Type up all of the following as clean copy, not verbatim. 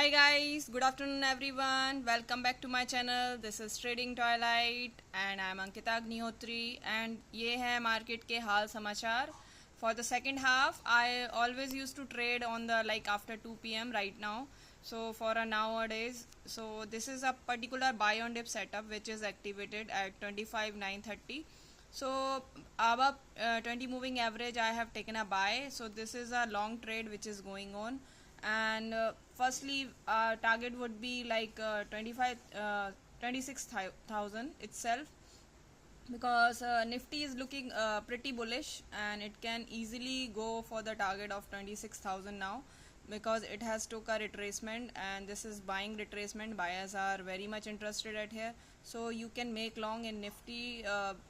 Hi guys, good afternoon everyone. Welcome back to my channel. This is Trading Twilight and I'm Ankita Agnihotri and ये है market के हाल समाचार. For the second half, I always used to trade on the after 2 p.m. right now. So for a nowadays, so this is a particular buy on dip setup which is activated at 25,930. So above 20 moving average, I have taken a buy. So this is a long trade which is going on, and firstly target would be 26,000 itself, because Nifty is looking pretty bullish and it can easily go for the target of 26,000 now, because it has took a retracement and this is buying retracement. Buyers are very much interested at here, so you can make long in Nifty.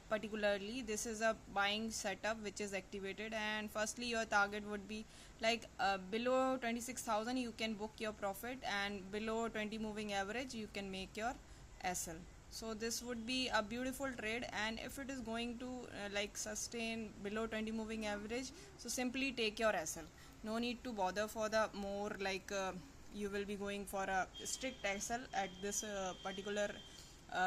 Particularly this is a buying setup which is activated, and firstly your target would be below 26,000 you can book your profit, and below 20 moving average you can make your SL. So this would be a beautiful trade, and if it is going to sustain below 20 moving average, so simply take your SL. No need to bother for the more you will be going for a strict SL at this particular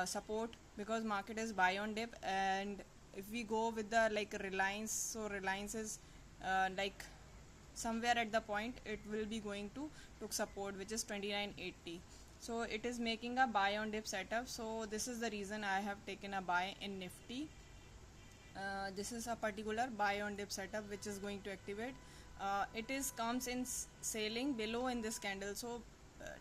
support, because market is buy on dip. And if we go with the Reliance, so Reliance is somewhere at the point it will be going to took support, which is 2980. So it is making a buy on dip setup, so this is the reason I have taken a buy in Nifty. This is a particular buy on dip setup which is going to activate. It is comes in selling below in this candle, so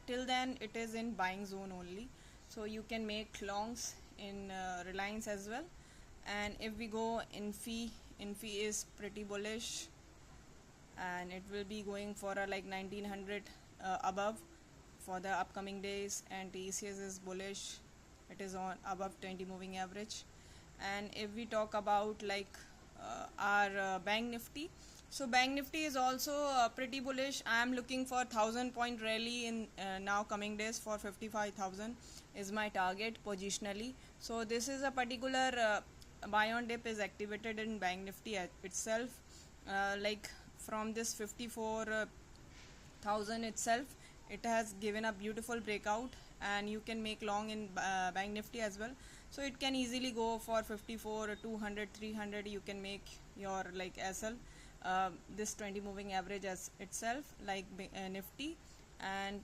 till then it is in buying zone only, so you can make longs in Reliance as well. And if we go in Infi is pretty bullish, and it will be going for a 1900 above for the upcoming days. And TCS is bullish, it is on above 20 moving average. And if we talk about our Bank Nifty, so Bank Nifty is also pretty bullish. I am looking for 1000 point rally in now coming days. For 55,000 is my target positionally. So this is a particular buy on dip is activated in Bank Nifty itself. From this 54,000 itself, it has given a beautiful breakout, and you can make long in Bank Nifty as well. So it can easily go for 54, 200, 300. You can make your SL. This 20 moving average as itself, Nifty. And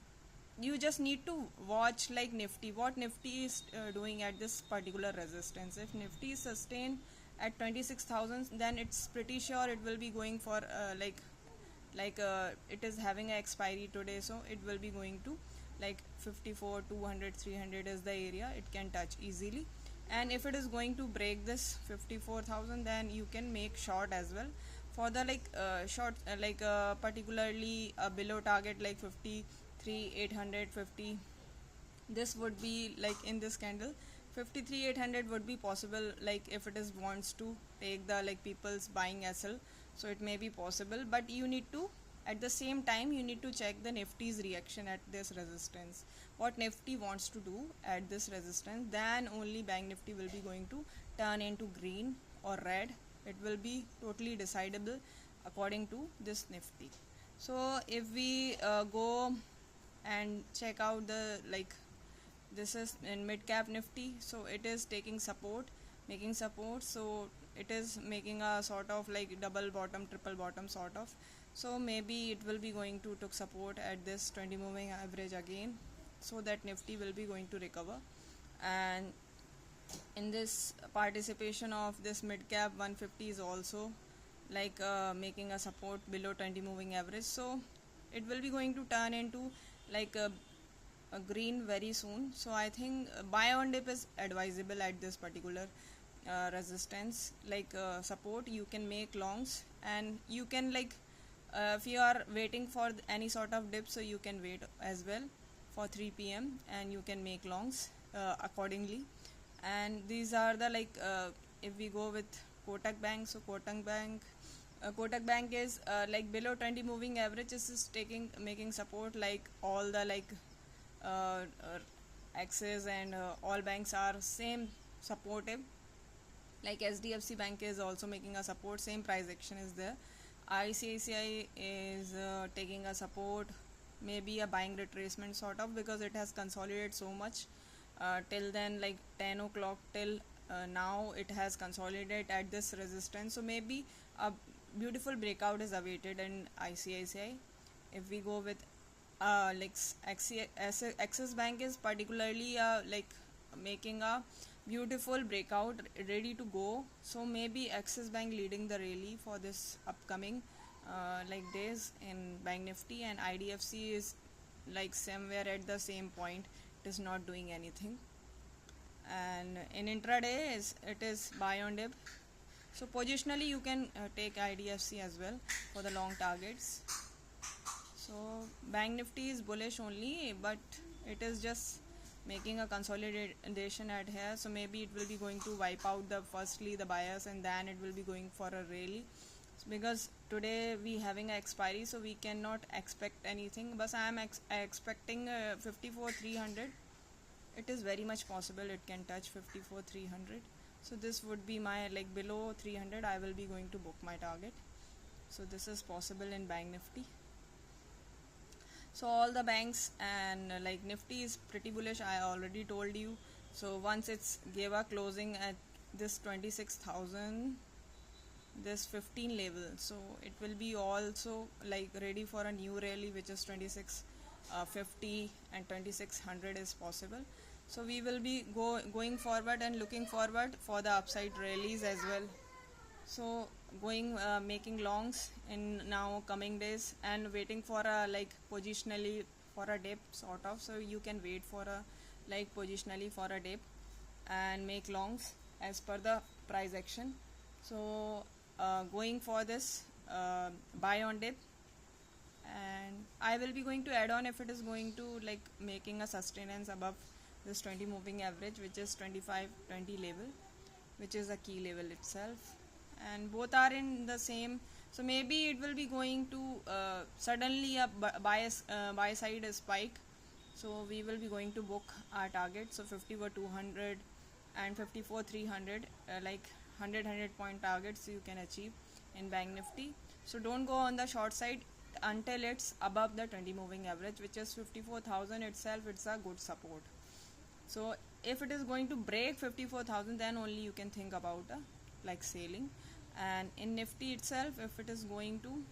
you just need to watch Nifty, what Nifty is doing at this particular resistance. If Nifty is sustained at 26,000, then it's pretty sure it will be going for it is having an expiry today, so it will be going to 54, 200, 300 is the area it can touch easily. And if it is going to break this 54,000, then you can make short as well. For the short particularly below target 53, 850, this would be in this candle 53, 800 would be possible, if it is wants to take the people's buying SL. So it may be possible, but you need to, at the same time, you need to check the Nifty's reaction at this resistance. What Nifty wants to do at this resistance, then only Bank Nifty will be going to turn into green or red. It will be totally decidable according to this Nifty. So if we go and check out the this is in mid cap Nifty, so it is taking support, making support. So it is making a sort of double bottom, triple bottom sort of. So maybe it will be going to took support at this 20 moving average again, so that Nifty will be going to recover. And in this participation of this mid cap 150 is also making a support below 20 moving average, so it will be going to turn into a green very soon. So I think buy on dip is advisable at this particular resistance support. You can make longs, and you can if you are waiting for any sort of dip, so you can wait as well for 3 p.m. and you can make longs accordingly. And these are the if we go with Kotak Bank, so Kotak Bank is below 20 moving average. This is making support, all the Axis and all banks are same supportive. SDFC Bank is also making a support, same price action is there. ICICI is taking a support. maybe a buying retracement sort of, because it has consolidated so much till then, like 10 o'clock till now it has consolidated at this resistance. So maybe a beautiful breakout is awaited in ICICI. If we go with like Axis Bank is particularly like making a beautiful breakout ready to go. So maybe Axis Bank leading the rally for this upcoming like days in Bank Nifty, and IDFC is like somewhere at the same point, it is not doing anything. And in intraday it is buy on dip. So positionally you can take IDFC as well for the long targets. So Bank Nifty is bullish only, but it is just making a consolidation at here. So maybe it will be going to wipe out the firstly the buyers, and then it will be going for a rally, because today we having an expiry, so we cannot expect anything. But I am expecting 54,300. It is very much possible it can touch 54,300. So this would be my, like, below 300 I will be going to book my target. So this is possible in Bank Nifty. So all the banks, and like Nifty is pretty bullish, I already told you. So once it's gave a closing at this 26,000, this 15 level, so it will be also like ready for a new rally, which is 2650 and 2600 is possible. So we will be going forward and looking forward for the upside rallies as well. So going making longs in now coming days, and waiting for a like positionally for a dip sort of. So you can wait for a like positionally for a dip and make longs as per the price action. So going for this buy on dip, and I will be going to add on if it is going to like making a sustenance above this 20 moving average, which is 2520 level, which is a key level itself, and both are in the same. So maybe it will be going to suddenly a buy side spike. So we will be going to book our target. So 54,200 and 54,300 like 100 point targets you can achieve in Bank Nifty. So don't go on the short side until it's above the 20 moving average, which is 54,000 itself. It's a good support. So if it is going to break 54,000, then only you can think about like selling. And in Nifty itself, if it is going to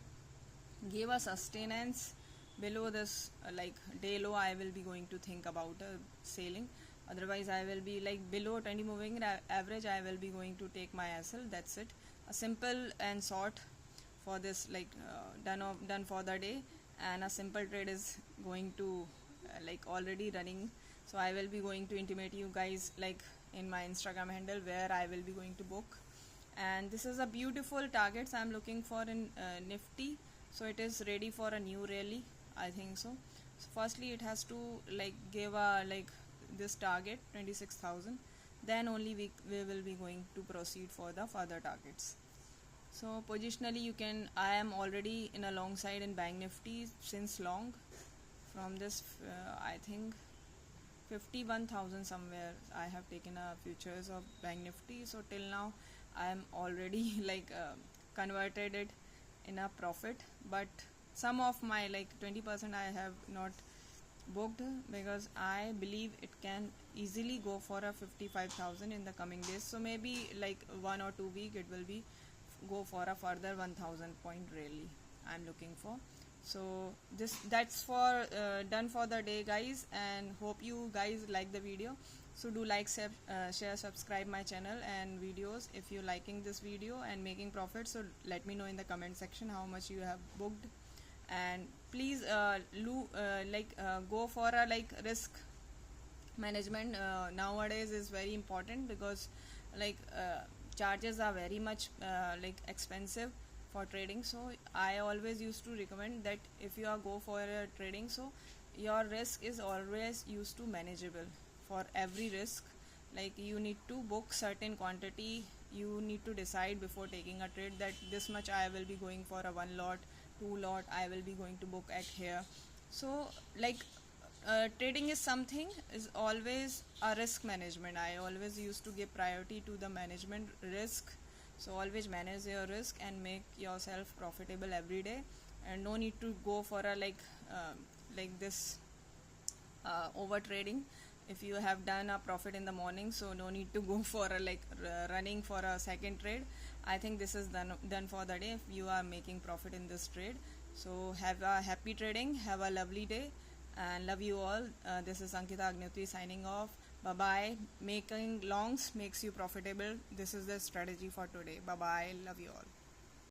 give a sustenance below this like day low, I will be going to think about selling. Otherwise I will be like below 20 moving average, I will be going to take my SL. That's it, a simple and short for this, like done for the day. And a simple trade is going to like already running. So I will be going to intimate you guys like in my Instagram handle where I will be going to book. And this is a beautiful targets I'm looking for in Nifty. So it is ready for a new rally, I think so. So firstly it has to like give a like this target 26,000, then only we will be going to proceed for the further targets. So positionally you can, I am already in a long side in Bank Nifty since long, from this I think 51,000 somewhere I have taken a futures of Bank Nifty. So till now I am already like converted it in a profit, but some of my like 20% I have not booked, because I believe it can easily go for a 55,000 in the coming days. So maybe like 1 or 2 week it will be go for a further 1,000 point rally I'm looking for. So that's for done for the day, guys, and hope you guys like the video. So do like, share, subscribe my channel and videos if you liking this video and making profit. So let me know in the comment section how much you have booked, and please go for a like risk management nowadays is very important, because like charges are very much like expensive for trading. So I always used to recommend that if you are go for a trading, so your risk is always used to manageable. For every risk, like you need to book certain quantity, you need to decide before taking a trade that this much I will be going for a 1 lot, 2 lot I will be going to book at here. So like trading is something is always a risk management. I always used to give priority to the management risk. So always manage your risk and make yourself profitable every day, and no need to go for a like this over trading. If you have done a profit in the morning, so no need to go for a running for a second trade. I think this is done for the day if you are making profit in this trade. So have a happy trading, have a lovely day, and love you all. This is Ankita Agnihotri signing off. Bye bye. Making longs makes you profitable. This is the strategy for today. Bye bye. Love you all.